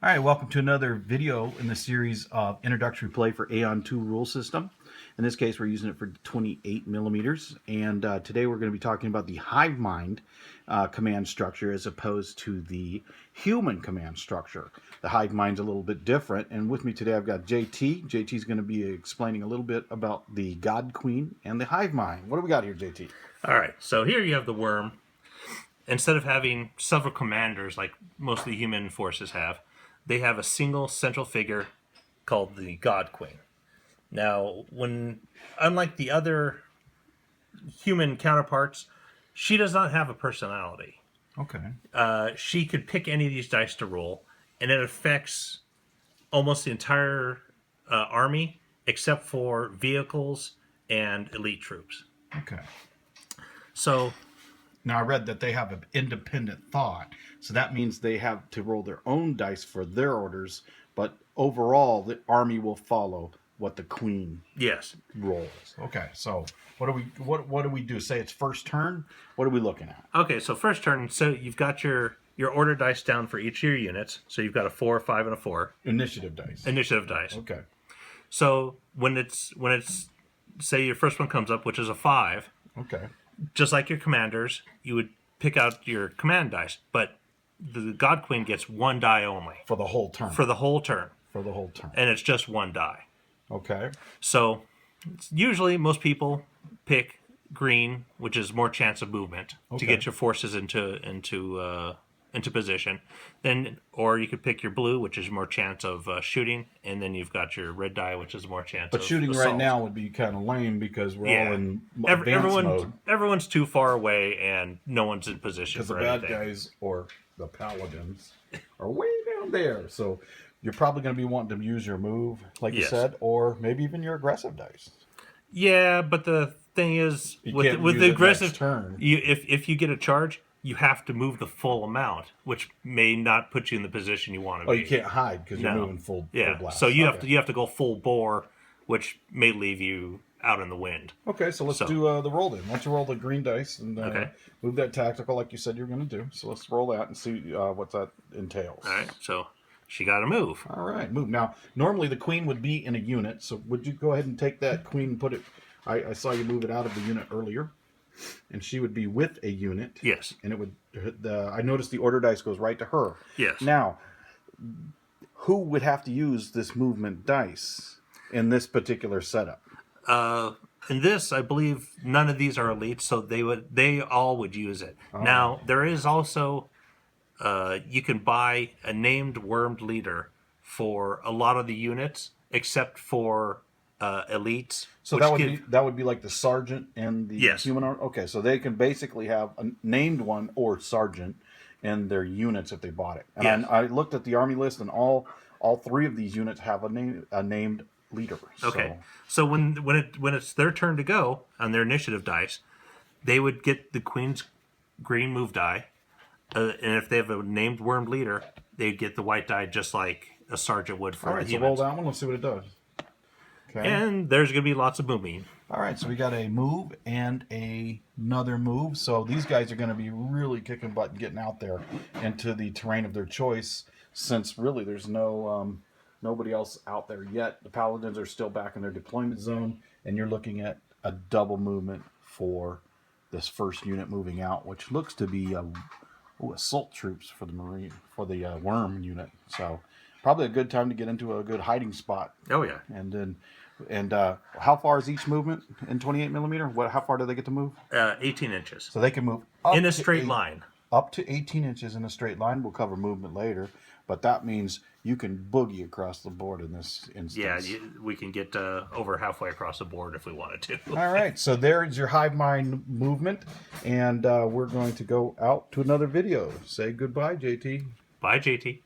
All right, welcome to another video in the series of introductory play for AEON2 rule system. In this case, we're using it for 28 millimeters, and today we're going to be talking about the Hivemind command structure as opposed to the human command structure. The Hivemind's a little bit different, and with me today I've got JT. JT's going to be explaining a little bit about the God Queen and the Hivemind. What do we got here, JT? All right, so here you have the worm. Instead of having several commanders like most of the human forces have, they have a single central figure called the God Queen. Now, unlike the other human counterparts, she does not have a personality. Okay. She could pick any of these dice to roll, and it affects almost the entire army except for vehicles and elite troops. Okay. So now, I read that they have an independent thought, so that means they have to roll their own dice for their orders, but overall, the army will follow what the queen rolls. Okay, so what do we do? Say it's first turn? What are we looking at? Okay, so first turn, so you've got your order dice down for each of your units, so you've got a 4, a 5, and a 4. Initiative dice. Initiative dice. Okay. So when it's say your first one comes up, which is a 5. Okay. Just like your commanders, you would pick out your command dice, but the God Queen gets one die only. For the whole turn. For the whole turn. For the whole turn. And it's just one die. Okay. So usually most people pick green, which is more chance of movement, to get your forces into position. Then, or you could pick your blue, which is more chance of shooting, and then you've got your red die, which is more chance of shooting assault. right now would be kind of lame because we're all in advanced mode. Everyone's too far away, and no one's in position for anything. Because the bad guys, or the paladins, are way down there. So you're probably going to be wanting to use your move, like you said, or maybe even your aggressive dice. Yeah, but the thing is, with the aggressive turn, if you get a charge, you have to move the full amount, which may not put you in the position you want to be. Oh, you can't hide because you're moving full blast. So you have to go full bore, which may leave you out in the wind. Okay, so let's do the roll then. Why don't you roll the green dice and move that tactical like you said you're going to do. So let's roll that and see what that entails. All right, so she got to move. All right, move. Now, normally the queen would be in a unit, so would you go ahead and take that queen and put it... I saw you move it out of the unit earlier. And she would be with a unit. Yes. And it would. I noticed the order dice goes right to her. Yes. Now, who would have to use this movement dice in this particular setup? In this, I believe none of these are elites, so they all would use it. Oh. Now, there is also you can buy a named wormed leader for a lot of the units, except for elites. So that would be like the sergeant and the human arm. Okay, so they can basically have a named one or sergeant in their units if they bought it. And I looked at the army list, and all three of these units have a named leader. Okay, so when it's their turn to go on their initiative dice, they would get the queen's green move die, and if they have a named worm leader, they'd get the white die just like a sergeant would for the humans. So roll that one. Let's see what it does. Okay. And there's going to be lots of moving. All right, so we got a move and another move. So these guys are going to be really kicking butt and getting out there into the terrain of their choice, since really there's nobody else out there yet. The paladins are still back in their deployment zone, and you're looking at a double movement for this first unit moving out, which looks to be assault troops for the worm unit. So probably a good time to get into a good hiding spot. Oh yeah, And how far is each movement in 28 millimeter? How far do they get to move? 18 inches. So they can move up in a straight line. Up to 18 inches in a straight line. We'll cover movement later, but that means you can boogie across the board in this instance. Yeah, we can get over halfway across the board if we wanted to. All right, so there's your Hivemind movement, and we're going to go out to another video. Say goodbye, JT. Bye, JT.